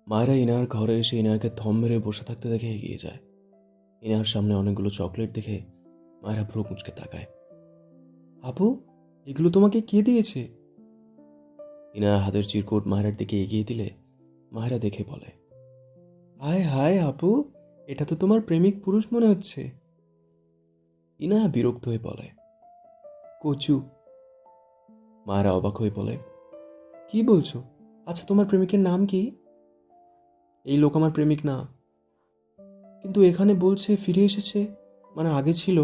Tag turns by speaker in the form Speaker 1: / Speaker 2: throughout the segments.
Speaker 1: মায়েরা ইনার ঘরে এসে ইনাকে থম মেরে বসে থাকতে দেখে এগিয়ে যায়। ইনার সামনে অনেকগুলো চকলেট দেখে মায়েরা ভ্রু কুঁচকে তাকায়। আপু, এগুলো তোমাকে কে দিয়েছে? ইনার হাতের চিরকুট মায়েরার দিকে এগিয়ে দিলে মায়েরা দেখে বলে, হায় হায় আপু, এটা তো তোমার প্রেমিক পুরুষ মনে হচ্ছে। ইনা বিরক্ত হয়ে বলে, কচু। মায়েরা অবাক হয়ে বলে, কি বলছো? আচ্ছা, তোমার প্রেমিকের নাম কি? এই লোক আমার প্রেমিক না। কিন্তু এখানে বলছে ফিরে এসেছে, মানে আগে ছিল।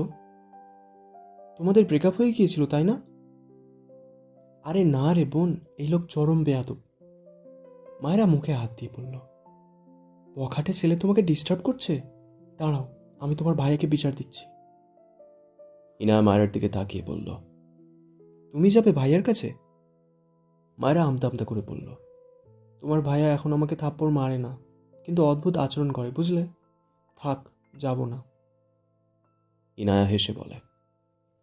Speaker 1: তোমাদের ব্রেকআপ হয়ে গিয়েছিল, তাই না? আরে না রে বোন, এই লোক চরম বেয়াদব। মায়েরা মুখে হাত দিয়ে বলল, বখাটে ছেলে তোমাকে ডিস্টার্ব করছে? দাঁড়াও, আমি তোমার ভাইয়াকে বিচার দিচ্ছি। ইনা মায়ের দিকে তাকিয়ে বলল, তুমি যাবে ভাইয়ার কাছে? মায়েরা আমতা আমতা করে বলল, তোমার ভাইয়া এখন আমাকে থাপ্পড় মারে না, কিন্তু অদ্ভুত আচরণ করে, বুঝলে? থাক, যাব না। ইনায়া হেসে বলে,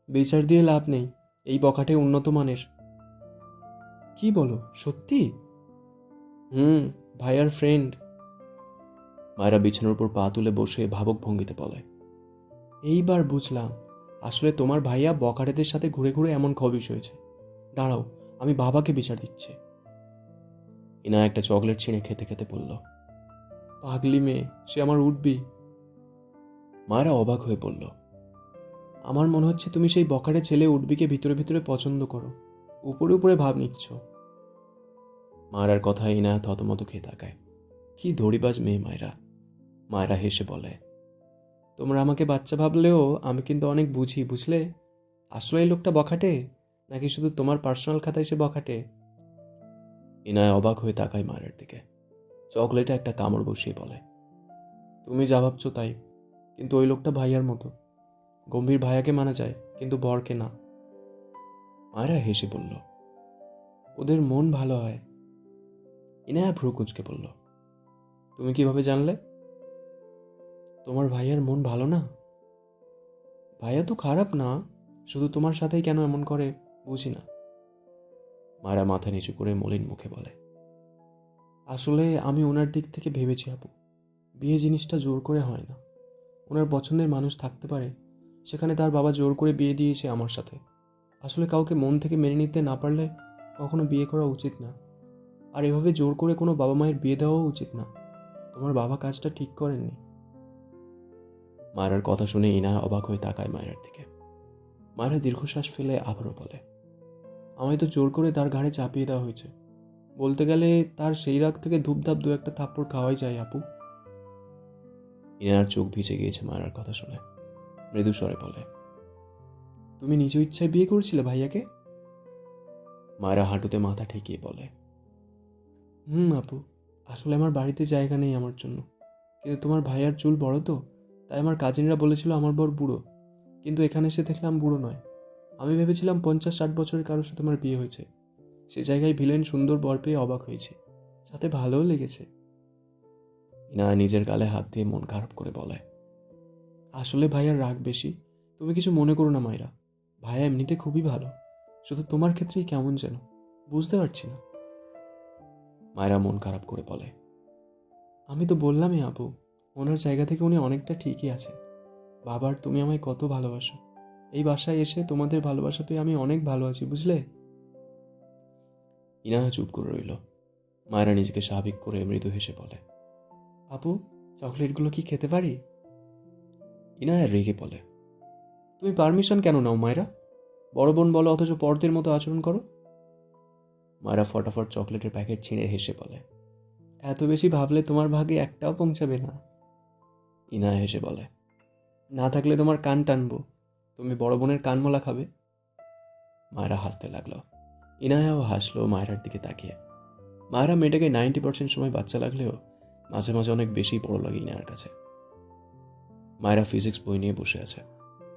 Speaker 1: বিচার দিয়ে লাভ নেই, এই বখাটে উন্নত মানের। কি বলো, সত্যি? হুম, ভাইয়ার ফ্রেন্ড। মায়েরা বিছানার উপর পা তুলে বসে ভাবক ভঙ্গিতে বলে, এইবার বুঝলাম, আসলে তোমার ভাইয়া বখাটেদের সাথে ঘুরে ঘুরে এমন খবিশ হয়েছে। দাঁড়াও, আমি বাবাকে বিচার দিচ্ছি। ইনা একটা চকলেট ছিঁড়ে খেতে খেতে বলল, পাগলি মেয়ে, সে আমার উঠবি। মায়েরা অবাক হয়ে বলল, আমার মনে হচ্ছে তুমি সেই বখাটে ছেলে উঠবিকে ভিতরে ভিতরে পছন্দ করো, উপরে উপরে ভাব নিচ্ছ। মায়েরার কথায় ইনা থতমত খেয়ে তাকায়। কি দড়িবাজ মেয়ে মায়েরা। মায়েরা হেসে বলে, তোমরা আমাকে বাচ্চা ভাবলেও আমি কিন্তু অনেক বুঝি, বুঝলে? আসলে এই লোকটা বখাটে, নাকি শুধু তোমার পার্সোনাল খাতায় সে বখাটে? ইনায় অবাক হয়ে তাকায় মায়ের দিকে। চকলেটে একটা কামড় বসিয়ে বলে, তুমি যা ভাবছো তাই, কিন্তু ওই লোকটা ভাইয়ার মতো। গম্ভীর ভাইয়াকে মানা যায়, কিন্তু বরকে না। মায়েরা হেসে বলল, ওদের মন ভালো হয়। ইনায়া ভ্রু কুঁচকে বলল, তুমি কিভাবে জানলে? তোমার ভাইয়ার মন ভালো না? ভাইয়া তো খারাপ না, শুধু তোমার সাথেই কেন এমন করে বুঝি না। মায়েরা মাথা নিচু করে মলিন মুখে বলে, আসলে আমি ওনার দিক থেকে ভেবেছি আপু, বিয়ে জিনিসটা জোর করে হয় না। ওনার পছন্দের মানুষ থাকতে পারে, সেখানে তার বাবা জোর করে বিয়ে দিয়েছে আমার সাথে। আসলে কাউকে মন থেকে মেনে নিতে না পারলে কখনো বিয়ে করা উচিত না। আর এভাবে জোর করে কোনো বাবা মায়ের বিয়ে দেওয়াও উচিত না। তোমার বাবা কাজটা ঠিক করেননি। মায়ের কথা শুনে ইনা অবাক হয়ে তাকায় মায়ের দিকে। মায়েরা দীর্ঘশ্বাস ফেলে আবারও বলে, আমায় তো জোর করে তার ঘাড়ে চাপিয়ে দেওয়া হয়েছে। বলতে গেলে তার সেই রাগ থেকে ধূপধাপ দু একটা থাপ্পড় খাওয়াই যায় আপু। ইনার চোখ ভিজে গিয়েছে মায়ের কথা শুনে। মৃদু স্বরে বলে, তুমি নিজ ইচ্ছায় বিয়ে করেছিলে ভাইয়াকে? মায়েরা হাঁটুতে মাথা ঠেকিয়ে বলে, হুম আপু, আসলে আমার বাড়িতে জায়গা নেই আমার জন্য। কিন্তু তোমার ভাইয়ার চুল বড় তো, তাই আমার কাজিনরা বলেছিল আমার বর বুড়ো। কিন্তু এখানে এসে দেখলাম বুড়ো নয়। আমি ভেবেছিলাম 50-60 বছরের কারোর সাথে আমার বিয়ে হয়েছে। সে জায়গায় ভিলেন সুন্দর বর পেয়ে অবাক হয়েছে, সাথে ভালোও লেগেছে। ইনা নিজের গালে হাত দিয়ে মন খারাপ করে বলে, আসলে ভাইয়ার রাগ বেশি। তুমি কিছু মনে করো না মাইরা, ভাইয়া এমনিতে খুবই ভালো, শুধু তোমার ক্ষেত্রেই কেমন যেন, বুঝতে পারছি না। মায়েরা মন খারাপ করে বলে, আমি তো বললামই আপু, ওনার জায়গা থেকে উনি অনেকটা ঠিকই আছে। বাবার তুমি আমায় কত ভালোবাসো, এই বাসায় এসে তোমাদের ভালোবাসা পেয়ে আমি অনেক ভালো আছি, বুঝলে? ইনাহা চুপ করে রইল। মায়েরা নিজেকে স্বাভাবিক করে মৃদু হেসে বলে, আপু, চকলেটগুলো কি খেতে পারি? ইনায়া রেগে বলে, তুমি পারমিশন কেন নাও মায়েরা? বড় বোন বলো অথচ পরদের মতো আচরণ করো। মায়েরা ফটাফট চকলেটের প্যাকেট ছিঁড়ে হেসে বলে, এত বেশি ভাবলে তোমার ভাগে একটাও পৌঁছাবে না। ইনায়া হেসে বলে, না থাকলে তোমার কান টানবো, তুমি বড় বোনের কানমোলা খাবে। মায়েরা হাসতে লাগলো। ইনায়াও হাসলো মায়েরার দিকে তাকিয়ে। মায়েরা মেয়েটাকে 90% সময় বাচ্চা লাগলেও মাঝে মাঝে অনেক বেশি বড় লাগে ইনায়ার কাছে। মায়েরা ফিজিক্স বই নিয়ে বসে আছে।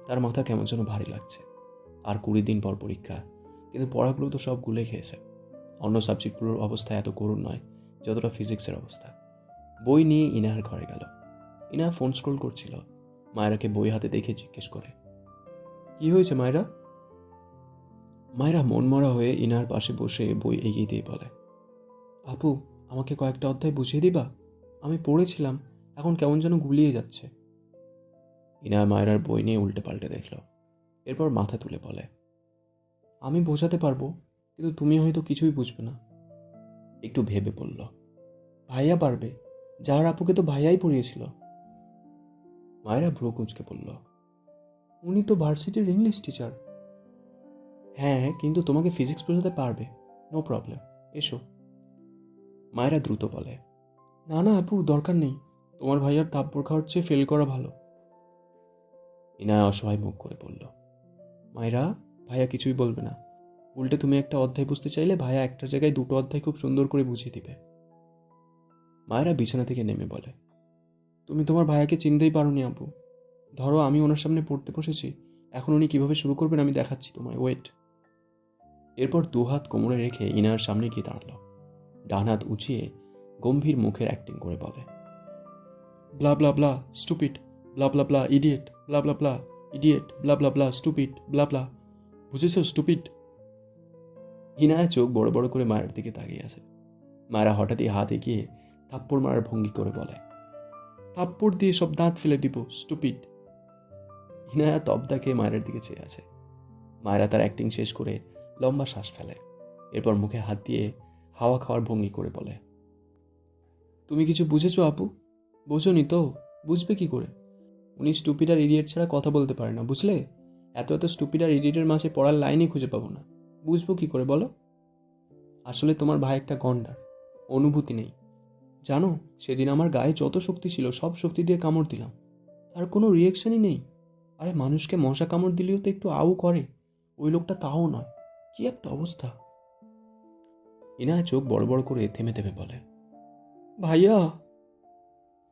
Speaker 1: তার মাথা কেমন যেন ভারী লাগছে। আর 20 দিন পর পরীক্ষা, কিন্তু পড়াগুলো তো সব গুলে খেয়েছে। অন্য সাবজেক্টগুলোর অবস্থা এত করুণ নয় যতটা ফিজিক্সের অবস্থা। বই নিয়ে ইনায়ার ঘরে গেল। ইনায়া ফোন স্ক্রোল করছিল। মায়েরাকে বই হাতে দেখে জিজ্ঞেস করে, কি হয়েছে মায়েরা? মায়েরা মনমরা হয়ে ইনার পাশে বসে বই এগিয়ে দিয়ে বলে, আপু, আমাকে কয়েকটা অধ্যায় বুঝিয়ে দিবা? আমি পড়েছিলাম, এখন কেমন যেন গুলিয়ে যাচ্ছে। ইনা মায়রার বই নিয়ে উল্টে পাল্টে দেখল, এরপর মাথা তুলে বলে, আমি বোঝাতে পারবো, কিন্তু তুমি হয়তো কিছুই বুঝবে না। একটু ভেবে বলল, ভাইয়া পারবে, যার আপুকে তো ভাইয়াই পড়িয়েছিল। মায়েরা ভ্রু কুঁচকে বলল, উনি তো ভার্সিটির ইংলিশ টিচার। হ্যাঁ, কিন্তু তোমাকে ফিজিক্স বোঝাতে পারবে, নো প্রবলেম, এসো। মায়েরা দ্রুত বলে, না না আপু, দরকার নেই, তোমার ভাইয়ার থাপ্পড় খাওয়ার চেয়ে ফেল করা ভালো। ইনায়া অসহায় মুখ করে বলল, মায়েরা, ভাইয়া কিছুই বলবে না, উল্টে তুমি একটা অধ্যায় বুঝতে চাইলে ভাইয়া একটা জায়গায় দুটো অধ্যায় খুব সুন্দর করে বুঝিয়ে দিবে। মায়েরা বিছানা থেকে নেমে বলে, তুমি তোমার ভাইয়াকে চিনতেই পারোনি আপু। ধরো আমি ওনার সামনে পড়তে বসেছি, এখন উনি কিভাবে শুরু করবেন আমি দেখাচ্ছি তোমায়, ওয়েট। এরপর দুহাত কোমরে রেখে ইনায়ার সামনে গিয়ে দাঁড়ালো, ডান হাত উঁচিয়ে গম্ভীর মুখের অ্যাক্টিং করে বলে, ব্লা ব্লা ব্লা স্টুপিড, ব্লা ব্লা ব্লা ইডিয়েট, ব্লা ব্লা ব্লা ইডিয়েট, ব্লা ব্লা ব্লা স্টুপিড, ব্লা ব্লা, বুঝেছো স্টুপিড? ইনায়া চোখ বড় বড় করে মায়ের দিকে তাকিয়ে আছে। মায়েরা হঠাৎই হাত এগিয়ে থাপ্পড় মারার ভঙ্গি করে বলে, থাপ্পড় দিয়ে সব দাঁত ফেলে দিব স্টুপিড। ইনায়া তবদা খেয়ে মায়ের দিকে চেয়ে আছে। মায়েরা তার অ্যাক্টিং শেষ করে লম্বা শ্বাস ফেলে, এরপর মুখে হাত দিয়ে হাওয়া খাওয়ার ভঙ্গি করে বলে, তুমি কিছু বুঝেছো আপু? বোঝোনি তো, বুঝবে কি করে? উনি স্টুপিড আর ইডিয়েট ছাড়া কথা বলতে পারে না, বুঝলে? এত এত স্টুপিড আর ইডিয়েটের মাঝে পড়ার লাইনই খুঁজে পাবো না, বুঝবো কি করে বলো? আসলে তোমার ভাই একটা গন্ডার, অনুভূতি নেই। জানো, সেদিন আমার গায়ে যত শক্তি ছিল সব শক্তি দিয়ে কামড় দিলাম, আর কোনো রিয়েকশনই নেই। আরে মানুষকে মশা কামড় দিলেও তো একটু আউ করে, ওই লোকটা তাও নয়। কি একটা অবস্থা। ইনায়া চোখ বড় বড় করে থেমে থেমে বলে, ভাইয়া।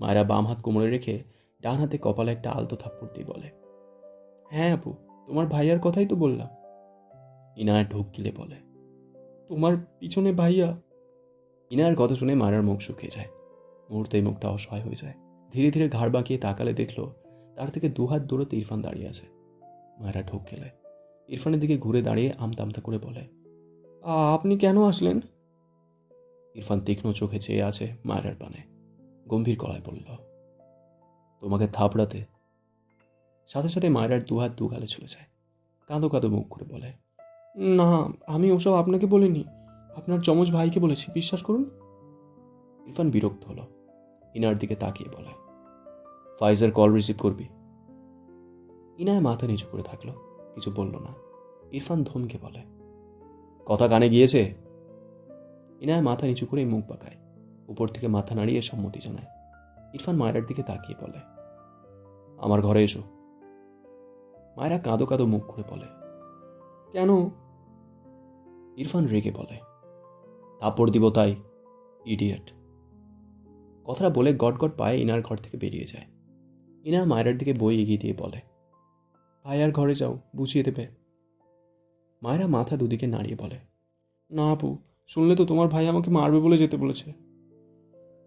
Speaker 1: মায়েরা বাম হাত কোমরে রেখে ডান হাতে কপালে একটা আলতো থাপ্পড় দিয়ে বলে, হ্যাঁ আপু, তোমার ভাইয়ার কথাই তো বললাম। ইনায়া ঢোক গিলে বলে, তোমার পিছনে ভাইয়া। ইনায়ার কথা শুনে মায়েরার মুখ শুকিয়ে যায়, মুহূর্তেই মুখটা অসহায় হয়ে যায়। ধীরে ধীরে ঘাড় বাঁকিয়ে তাকালে দেখলো তার থেকে দুহাত দূরত্বে ইরফান দাঁড়িয়ে আছে। মায়েরা ঢোক গেলে ইরফানের দিকে ঘুরে দাঁড়িয়ে আমতা আমতা করে বলে, আপনি কেন আসলেন? ইরফান তীক্ষ্ণ চোখে চেয়ে আছে মায়েরার পানে, গম্ভীর গলায় বলল, তোমাকে থাপড়াতে। সাথে সাথে মায়েরার দুহাত দু গালে চলে যায়, কাঁদো কাঁদো মুখ করে বলে, না, আমি ওসব আপনাকে বলিনি, আপনার যমজ ভাইকে বলেছি, বিশ্বাস করুন। ইরফান বিরক্ত হলো, ইনার দিকে তাকিয়ে বলে, ফাইজের কল রিসিভ করবি? ইনায় মাথা নিচু করে থাকলো, কিছু বলল না। ইরফান ধমকে বলে, কথা কানে গিয়েছে? ইনায় মাথা নিচু করে মুখ বাঁকায়, উপর থেকে মাথা নাড়িয়ে সম্মতি জানায়। ইরফান মায়েরার দিকে তাকিয়ে বলে, আমার ঘরে এসো। মায়েরা কাঁদো কাঁদো মুখ করে বলে, কেন? ইরফান রেগে বলে, থাপ্পড় দিব তাই, ইডিয়েট। কথাটা বলে গটগট পায়ে ইনার ঘর থেকে বেরিয়ে যায়। ইনা মায়েরার দিকে বই এগিয়ে দিয়ে বলে, ভাইয়ার ঘরে যাও, বুঝিয়ে দেবে। মায়েরা মাথা দুদিকে নাড়িয়ে বলে, না আপু, শুনলে তো তোমার ভাই আমাকে মারবে বলে যেতে বলেছে।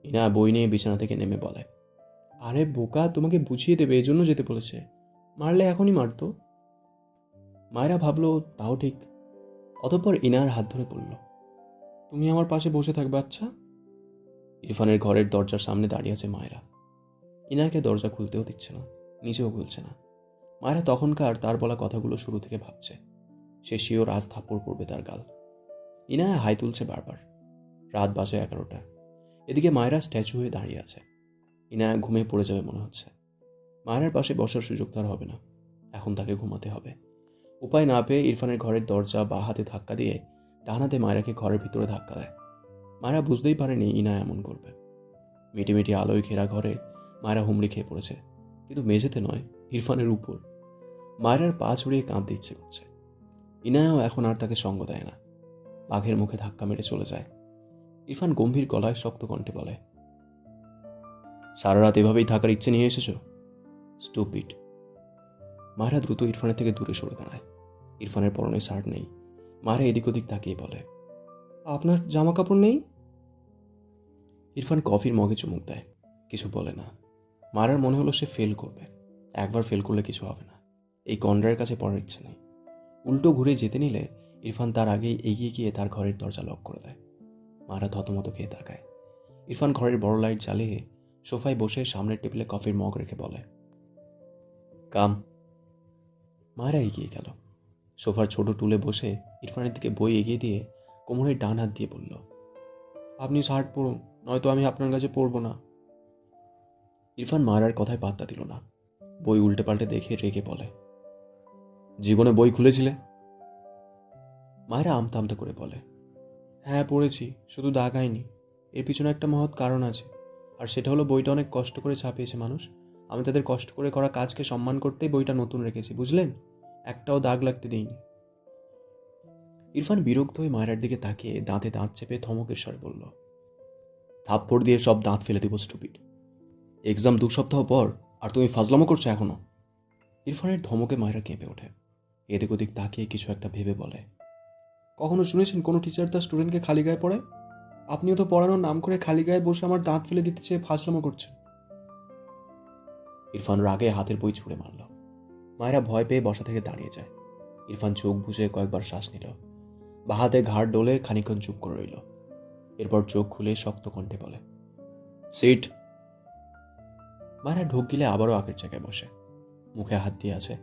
Speaker 1: ইনা বই নিয়ে বিছানা থেকে নেমে বলে, আরে বোকা, তোমাকে বুঝিয়ে দেবে এজন্য যেতে বলেছে, মারলে এখনই মারতো। মায়েরা ভাবলো তাও ঠিক। অতঃপর ইনার হাত ধরে বলল, তুমি আমার পাশে বসে থাকবে, আচ্ছা? ইরফানের ঘরের দরজার সামনে দাঁড়িয়ে আছে মায়েরা। ইনাকে দরজা খুলতেও দিচ্ছে না, নিজেও খুলছে না। মায়েরা তখনকার তার বলা কথাগুলো শুরু থেকে ভাবছে, সে শিওর আজ থাপ্পড় পড়বে তার গাল। ইনায়া হাই তুলছে বারবার। রাত বাজে 11টা। এদিকে মায়েরা স্ট্যাচু হয়ে দাঁড়িয়ে আছে। ইনায়া ঘুমিয়ে পড়ে যাবে মনে হচ্ছে। মায়েরার পাশে বসার সুযোগ তার হবে না, এখন তাকে ঘুমাতে হবে। উপায় না পেয়ে ইরফানের ঘরের দরজা বা হাতে ধাক্কা দিয়ে ডান হাতে মায়েরাকে ঘরের ভিতরে ধাক্কা দেয়। মায়েরা বুঝতেই পারেনি ইনা এমন করবে। মিটিমিটি আলোয় ঘেরা ঘরে মায়েরা হুমড়ি খেয়ে পড়েছে, কিন্তু মেঝেতে নয়, ইরফানের উপর। মায়েরার পা ছড়িয়ে কাঁদতে ইচ্ছে করছে। ইনায়াও এখন আর তাকে সঙ্গ দেয় না, বাঘের মুখে ধাক্কা মেরে চলে যায়। ইরফান গম্ভীর গলায় শক্ত কণ্ঠে বলে, সারা রাত এভাবেই থাকার ইচ্ছে নিয়ে এসেছো, স্টুপিড। মায়েরা দ্রুত ইরফানের থেকে দূরে সরে দাঁড়ায়। ইরফানের পরনে শার্ট নেই। মায়েরা এদিক ওদিক তাকিয়ে বলে, আপনার জামা কাপড় নেই? ইরফান কফির মগে চুমুক দেয়, কিছু বলে না। মায়েরার মনে হলো সে ফেল করবে। একবার ফেল করলে কিছু হবে না, এই কন্ডারের কাছে পড়ার ইচ্ছে নেই। উল্টো ঘুরে যেতে নিলে ইরফান তার আগেই এগিয়ে গিয়ে তার ঘরের দরজা লক করে দেয়। মায়েরা থতমত খেয়ে তাকায়, ইরফান ঘরের বড় লাইট জ্বালিয়ে সোফায় বসে সামনের টেবিলে কফির মগ রেখে বলে, কাম। মায়েরা এগিয়ে গেল। সোফার ছোট টুলে বসে ইরফানের দিকে বই এগিয়ে দিয়ে কোমরের ডান হাত দিয়ে বলল, আপনি শার্ট পরুন, নয়তো আমি আপনার কাছে পড়ব না। ইরফান মায়েরার কথায় পাত্তা দিল না। বই উল্টে পাল্টে দেখে রেগে বলে, জীবনে বই খুলেছিলে? মায়েরা আমতা আমতা করে বলে, হ্যাঁ পড়েছি, শুধু দাগাইনি। এর পিছনে একটা মহৎ কারণ আছে, আর সেটা হলো বইটা অনেক কষ্ট করে ছাপিয়েছে মানুষ। আমি তাদের কষ্ট করে করা কাজকে সম্মান করতেই বইটা নতুন রেখেছি, বুঝলেন? একটাও দাগ লাগতে দিইনি। ইরফান বিরক্ত হয়ে মায়েরার দিকে তাকিয়ে দাঁতে দাঁত চেপে ধমকের স্বরে বলল, থাপ্পড় দিয়ে সব দাঁত ফেলে দিব স্টুপিড। এক্সাম 2 সপ্তাহ পর, আর তুমি ফাজলামো করছো এখনো? ইরফানের ধমকে মায়েরা কেঁপে ওঠে। এদিক ওদিক তাকিয়ে কিছু একটা ভেবে বলে, কখনো শুনেছেন কোনো টিচার তার স্টুডেন্টকে খালি গায়ে পড়ায়? আপনিও তো পড়ানোর নাম করে খালি গায়ে বসে আমার দাঁত ফেলে দিতে চেয়ে ফাজলামো করছেন। ইরফান রাগে হাতের বই ছুঁড়ে মারল। মায়েরা ভয় পেয়ে বসা থেকে দাঁড়িয়ে যায়। ইরফান চোখ বুজে কয়েকবার শ্বাস নিল। বা হাতে ঘাড় ডলে খানিকক্ষণ চুপ করে রইল। এরপর চোখ খুলে শক্ত কণ্ঠে বলে, সিট। মায়েরা ঢোক গিলে আবারও আগের জায়গায় বসে। মুখে হাত দিয়ে আছে,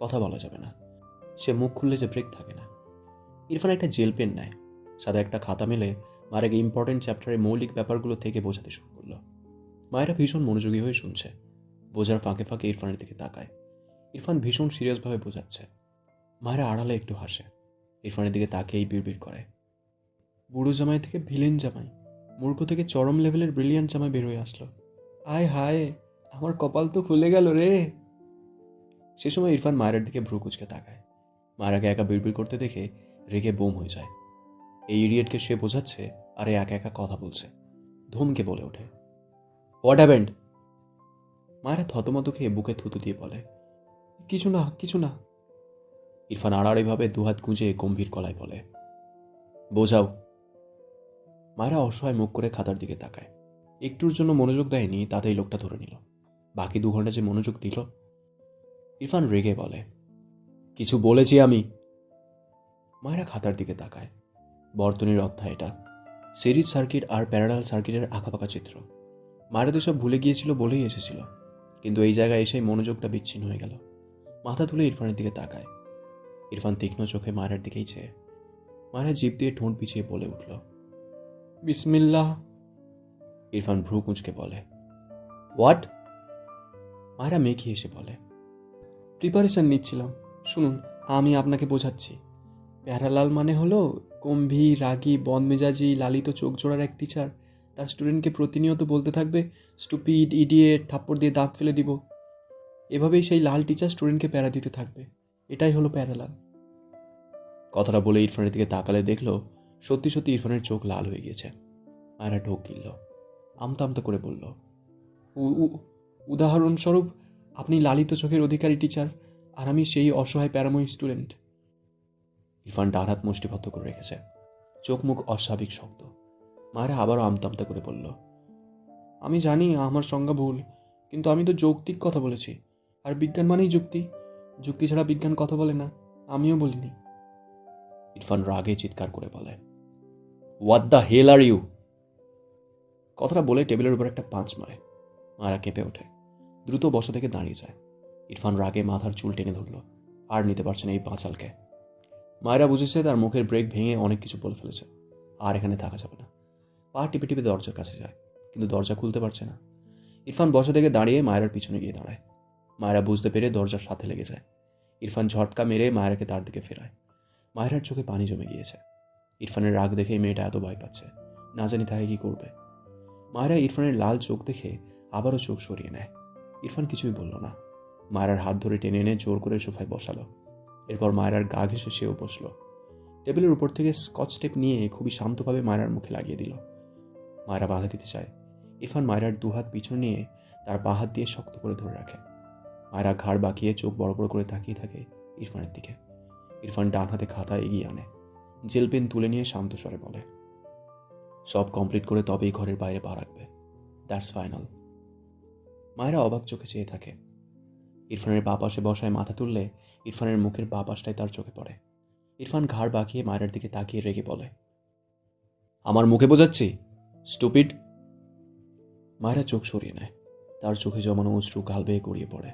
Speaker 1: কথা বলা যাবে না। সে মুখ খুললে যে ব্রেক থাকে না। ইরফান একটা জেল পেন নেয়, সাদা একটা খাতা মেলে মায়েরাকে ইম্পর্টেন্ট চ্যাপ্টারের মৌলিক ব্যাপারগুলো থেকে বোঝাতে শুরু করলো। মায়েরা ভীষণ মনোযোগী হয়ে শুনছে। বোঝার ফাঁকে ফাঁকে ইরফানের দিকে তাকায়। ইরফান ভীষণ সিরিয়াসভাবে বোঝাচ্ছে। মায়েরা আড়ালে একটু হাসে। ইরফানের দিকে তাকিয়েই বিড়বিড় করে, বুড়ো জামাই থেকে ভিলেন জামাই, মূর্খ থেকে চরম লেভেলের ব্রিলিয়ান্ট জামাই বের হয়ে আসলো। আয় হায়, আমার কপাল তো খুলে গেল রে। সে সময় ইরফান মায়ের দিকে ভ্রু কুচকে তাকায়। মায়েরাকে একা বিড়বিড় করতে দেখে রেগে বোম হয়ে যায়। এই ইডিয়েটকে সে বোঝাচ্ছে, আরে একা একা কথা বলছে। ধমকে বলে ওঠে, হোয়াট হ্যাপেন্ড? মায়েরা থতমত খেয়ে বুকে থুতু দিয়ে বলে, কিছু না, কিছু না। ইরফান আড়াআড়িভাবে দুহাত গুঁজে গম্ভীর গলায় বলে, বোঝাও। মায়েরা অসহায় মুখ করে খাতার দিকে তাকায়। একটুর জন্য মনোযোগ দেয়নি, তাতেই লোকটা ধরে নিল। বাকি 2 ঘন্টা যে মনোযোগ দিল। ইরফান রেগে বলে, কিছু বলেছি আমি। মায়েরা খাতার দিকে তাকায়। বর্তনীর অধ্যায় এটা। সিরিজ সার্কিট আর প্যারালাল সার্কিটের আঁকাপাকা চিত্র। মায়েরা তো সব ভুলে গিয়েছিল বলেই এসেছিল, কিন্তু এই জায়গায় এসেই মনোযোগটা বিচ্ছিন্ন হয়ে গেল। মাথা তুলে ইরফানের দিকে তাকায়। ইরফান তীক্ষ্ণ চোখে মায়ের দিকেই চেয়ে। মায়েরা জিভ দিয়ে ঠোঁট পিছিয়ে বলে উঠল, বিসমিল্লাহ। ইরফান ভ্রু কুঁচকে বলে, হোয়াট? মায়েরা মেঘি এসে বলে, প্রিপারেশন নিচ্ছিলাম, শুনুন আমি আপনাকে বোঝাচ্ছি। প্যারালাল মানে হলো গম্ভীর, রাগী, বদমেজাজি, লালিত চোখ জোড়ার এক টিচার তার স্টুডেন্টকে প্রতিনিয়ত বলতে থাকবে, স্টুপিড, ইডিয়েট, থাপ্পড় দিয়ে দাঁত ফেলে দিব। এভাবেই সেই লাল টিচার স্টুডেন্টকে প্যারা দিতে থাকবে। এটাই হলো প্যারালাল। কথাটা বলে ইরফানের দিকে তাকালে দেখলো সত্যি সত্যি ইরফানের চোখ লাল হয়ে গিয়েছে। মায়েরা ঢোক গিলল। আমতা আমতা করে বলল, উদাহরণস্বরূপ আপনি লালিত চোখের অধিকারী টিচার, আর আমি সেই অসহায় প্যারাময় স্টুডেন্ট। ইরফান ডান হাত মুষ্টিবদ্ধ করে রেখেছে। চোখ মুখ অস্বাভাবিক শক্ত। মায়েরা আবারও আমতা আমতা করে বলল, আমি জানি আমার সংজ্ঞা ভুল, কিন্তু আমি তো যৌক্তিক কথা বলেছি। আর বিজ্ঞান মানেই যুক্তি। যুক্তি ছাড়া বিজ্ঞান কথা বলে না, আমিও বলিনি। ইরফান রাগে চিৎকার করে বলে, what the hell are you? কথাটা বলে টেবিলের উপর একটা পাঁচ মারে। মায়েরা কেঁপে ওঠে, দ্রুত বসা থেকে দাঁড়িয়ে যায়। ইরফান রাগে মাথার চুল টেনে ধরল। আর নিতে পারছে না এই পাঁচালকে। মায়েরা বুঝেছে তার মুখের ব্রেক ভেঙে অনেক কিছু বলে ফেলেছে, আর এখানে থাকা যাবে না। পা টিপে টিপে দরজার কাছে যায়, কিন্তু দরজা খুলতে পারছে না। ইরফান বসা থেকে দাঁড়িয়ে মায়েরার পিছনে গিয়ে দাঁড়ায়। মায়েরা বুঝতে পেরে দরজার সাথে লেগে যায়। ইরফান ঝটকা মেরে মায়েরাকে তার দিকে ফেরায়। মায়েরার চোখে পানি জমে গিয়েছে। ইরফানের রাগ দেখে মেয়েটা এত ভয় পাচ্ছে, না জানি তাকে কি করবে। মায়েরা ইরফানের লাল চোখ দেখে আবারও চোখ সরিয়ে নেয়। ইরফান কিছুই বলল না। মায়েরার হাত ধরে টেনে এনে জোর করে সোফায় বসালো। এরপর মায়েরার গা ঘেঁষে সেও বসল। টেবিলের উপর থেকে স্কচ টেপ নিয়ে খুবই শান্তভাবে মায়েরার মুখে লাগিয়ে দিল। মায়েরা বাধা দিতে চায়। ইরফান মায়েরার দুহাত পিছনে নিয়ে তার বাঁ হাত দিয়ে শক্ত করে ধরে রাখে। মায়েরা ঘাড় বাঁকিয়ে চোখ বড় বড় করে তাকিয়ে থাকে ইরফানের দিকে। ইরফান ডান হাতে খাতা এগিয়ে আনে, জেল পেন তুলে নিয়ে শান্ত স্বরে বলে, সব কমপ্লিট করে তবেই ঘরের বাইরে পা রাখবে, দ্যাটস ফাইনাল। মায়েরা অবাক চোখে চেয়ে থাকে। ইরফানের বাঁ পাশে বসায় মাথা তুললে ইরফানের মুখের বাঁ পাশটাই তার চোখে পড়ে। ইরফান ঘাড় বাঁকিয়ে মায়ের দিকে তাকিয়ে রেগে বলে, আমার মুখে বোঝাচ্ছি, স্টুপিড? মায়েরা চোখ সরিয়ে নেয়। তার চোখে জমানো অশ্রু গাল বেয়ে গড়িয়ে পড়ে।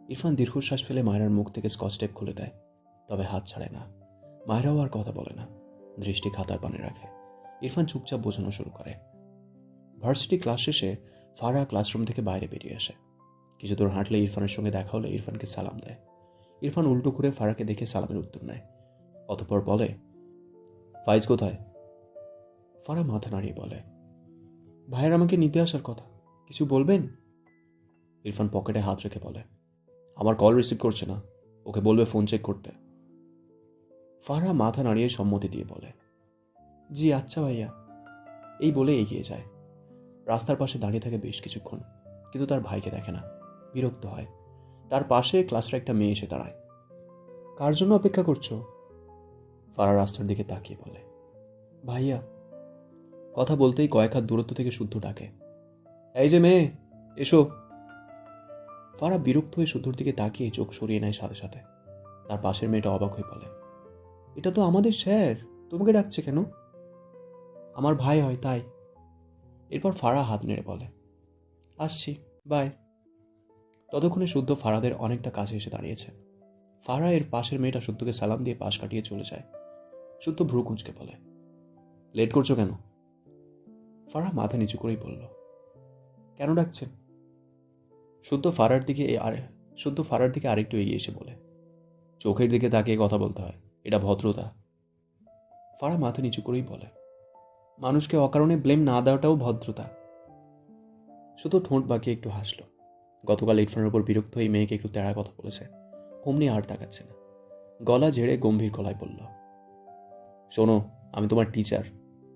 Speaker 1: ইরফান দীর্ঘশ্বাস ফেলে মায়েরার মুখ থেকে স্কচ টেপ খুলে দেয়, তবে হাত ছাড়ে না। মায়েরাও আর কথা বলে না, দৃষ্টি খাতার পানে রাখে। ইরফান চুপচাপ বোঝানো শুরু করে। ভার্সিটি ক্লাস শেষে ফারা ক্লাসরুম থেকে বাইরে বেরিয়ে আসে। কিছু দূর হাঁটলে ইরফানের সঙ্গে দেখা হলে ইরফানকে সালাম দেয়। ইরফান উল্টো ঘুরে ফারাকে দেখে সালামের উত্তর নেয়, অতঃপর বলে, ফাইজ কোথায়? ফারা মাথা নাড়িয়ে বলে, ভাইয়ের আমাকে নিতে আসার কথা, কিছু বলবেন? ইরফান পকেটে হাত রেখে বলে, আমার কল রিসিভ করছে না, ওকে বলবে ফোন চেক করতে। ফারা মাথা নাড়িয়ে সম্মতি দিয়ে বলে, জি আচ্ছা ভাইয়া। এই বলে এগিয়ে যায়। রাস্তার পাশে দাঁড়িয়ে থাকে বেশ কিছুক্ষণ, কিন্তু তার ভাইকে দেখে না। বিরক্ত হয়। তার পাশে ক্লাসের একটা মেয়ে এসে দাঁড়ায়। কার জন্য অপেক্ষা করছো? ফারা রাস্তার দিকে তাকিয়ে বলে, ভাইয়া। কথা বলতেই কয়েক হাত দূরত্ব থেকে শুদ্ধ ডাকে, এই যে মেয়ে, এসো। ফারা বিরক্ত হয়ে শুদ্ধর দিকে তাকিয়ে চোখ সরিয়ে নেয় সাথে সাথে। তার পাশের মেয়েটা অবাক হয়ে বলে, এটা তো আমাদের স্যার, তোমাকে ডাকছে কেন? আমার ভাই হয় তাই। এরপর ফারা হাত নেড়ে বলে, আসছি, বাই। ততক্ষণে শুদ্ধ ফারাদের অনেকটা কাছে এসে দাঁড়িয়েছে। ফারা এর পাশের মেয়েটা শুদ্ধকে সালাম দিয়ে পাশ কাটিয়ে চলে যায়। শুদ্ধ ভ্রু কুঁচকে বলে, লেট করছো কেন? ফারা মাথা নিচু করেই বলল, কেন ডাকছেন? শুদ্ধ ফারার দিকে আরেকটু এগিয়ে এসে বলে, চোখের দিকে তাকিয়ে কথা বলতে হয়, এটা ভদ্রতা। ফারা মাথা নিচু করেই বলে, মানুষকে অকারণে ব্লেম না দেওয়াটাও ভদ্রতা। শুধু ঠোঁট বাঁকিয়ে একটু হাসলো। গতকাল ইরফানের উপর বিরক্ত হয়ে মেয়েকে একটু তেড়া কথা বলেছে, অমনি আর তাকাচ্ছে না। গলা ঝেড়ে গম্ভীর গলায় বলল, শোনো, আমি তোমার টিচার,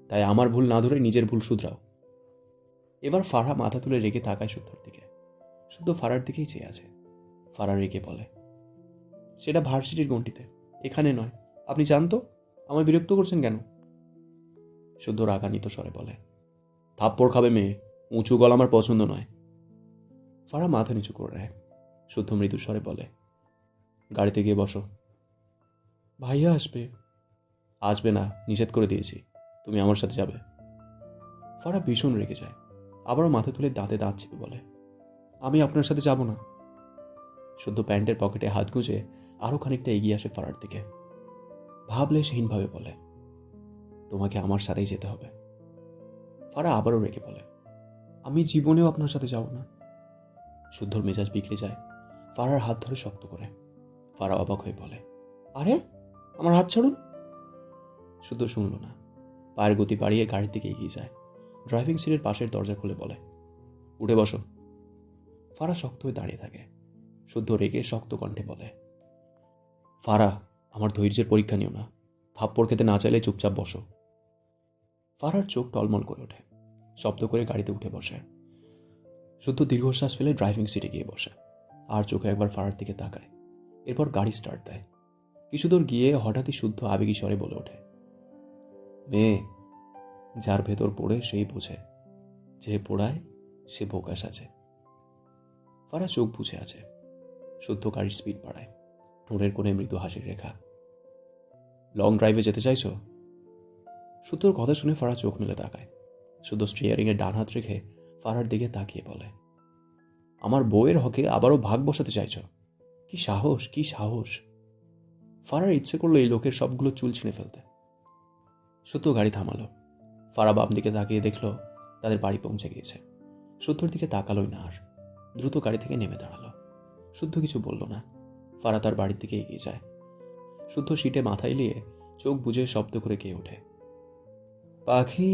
Speaker 1: তাই আমার ভুল না ধরে নিজের ভুল শুধরাও। এবার ফারা মাথা তুলে রেগে তাকায় শুদ্ধর দিকে। শুদ্ধ ফারার দিকেই চেয়ে আছে। ফারা রেগে বলে, সেটা ভার্সিটির গণ্ডিতে, এখানে নয়। আপনি জানতো আমায় বিরক্ত করছেন কেন? শুদ্ধ রাগান্বিত স্বরে বলে, থাপ্পড় খাবে মেয়ে, উঁচু গলা আমার পছন্দ নয়। ফারা মাথা নিচু করে নেয়। শুদ্ধ মৃদু স্বরে বলে, গাড়িতে গিয়ে বসো। ভাইয়া আসবে। আসবে না, নিষেধ করে দিয়েছি, তুমি আমার সাথে যাবে। ফারা ভীষণ রেগে যায়। আবারও মাথা তুলে দাঁতে দাঁত চেপে বলে, আমি আপনার সাথে যাব না। শুদ্ধ প্যান্টের পকেটে হাত গুঁজে আরো খানিকটা এগিয়ে আসে ফারার দিকে। ভাবলেশহীনভাবে বলে, তোমাকে আমার সাথেই যেতে হবে। ফারা আবারও রেগে বলে, আমি জীবনেও আপনার সাথে যাব না। শুদ্ধর মেজাজ বিগড়ে যায়। ফারার হাত ধরে শক্ত করে। ফারা অবাক হয়ে বলে, আরে আমার হাত ছাড়ুন। শুদ্ধ শুনল না। পায়ের গতি বাড়িয়ে গাড়ির দিকে এগিয়ে যায়। ড্রাইভিং সিটের পাশের দরজা খুলে বলে, উঠে বসো। ফারা শক্ত হয়ে দাঁড়িয়ে থাকে। শুদ্ধ রেগে শক্ত কণ্ঠে বলে, ফারা, আমার ধৈর্যের পরীক্ষা নিও না, থাপ্পড় খেতে না চাইলে চুপচাপ বসো। ফারার চোখ টলমল করে ওঠে। শব্দ করে গাড়িতে উঠে বসে। শুদ্ধ দীর্ঘশ্বাস ফেলে ড্রাইভিং সিটে গিয়ে বসে। আর চোখে একবার ফারার দিকে তাকায়। এরপর গাড়ি স্টার্ট দেয়। কিছু দূর গিয়ে হঠাৎই শুদ্ধ আবেগী স্বরে বলে ওঠে, মেয়ে, যার ভেতর পড়ে সেই বোঝে, যে পোড়ায় সে বোকা সাজে। ফারা চোখ বুঝে আছে। শুদ্ধ গাড়ির স্পিড বাড়ায়। ঠোঁটের কোণে মৃদু হাসির রেখা। লং ড্রাইভে যেতে চাইছো? শুদ্ধর কথা শুনে ফারা চোখ মেলে তাকায়। শুদ্ধ স্টিয়ারিংয়ে ডান হাত রেখে ফারার দিকে তাকিয়ে বলে, আমার বউয়ের হকে আবারও ভাগ বসাতে চাইছ? কি সাহস, কি সাহস! ফারার ইচ্ছে করলো এই লোকের সবগুলো চুল ছিঁড়ে ফেলতে। শুদ্ধ গাড়ি থামালো। ফারা বাম দিকে তাকিয়ে দেখলো তাদের বাড়ি পৌঁছে গিয়েছে। শুদ্ধর দিকে তাকালোই না আর। দ্রুত গাড়ি থেকে নেমে দাঁড়ালো। শুদ্ধ কিছু বলল না। ফারা তার বাড়ির দিকে এগিয়ে যায়। শুদ্ধ সিটে মাথা এলিয়ে চোখ বুজে শব্দ করে গেয়ে ওঠে, পাখি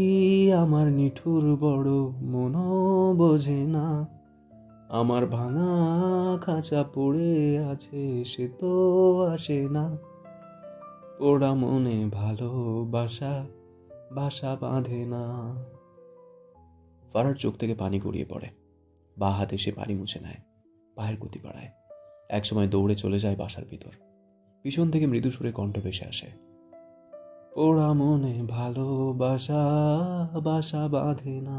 Speaker 1: আমার নিঠুর বড়, মনও বোঝে না, আমার ভাঙা খাঁচা পড়ে আছে, সে তো আসে না, পোড়া মনে ভালোবাসা বাসা বাঁধে না। ফারার চোখ থেকে পানি গড়িয়ে পড়ে। বা হাতে সে পানি মুছে নেয়। পায়ের গতি বাড়ায়। একসময় দৌড়ে চলে যায় বাসার ভিতর। পিছন থেকে মৃদু সুরে কণ্ঠ ভেসে আসে, পোড়া মনে ভালোবাসা বাসা বাঁধে না।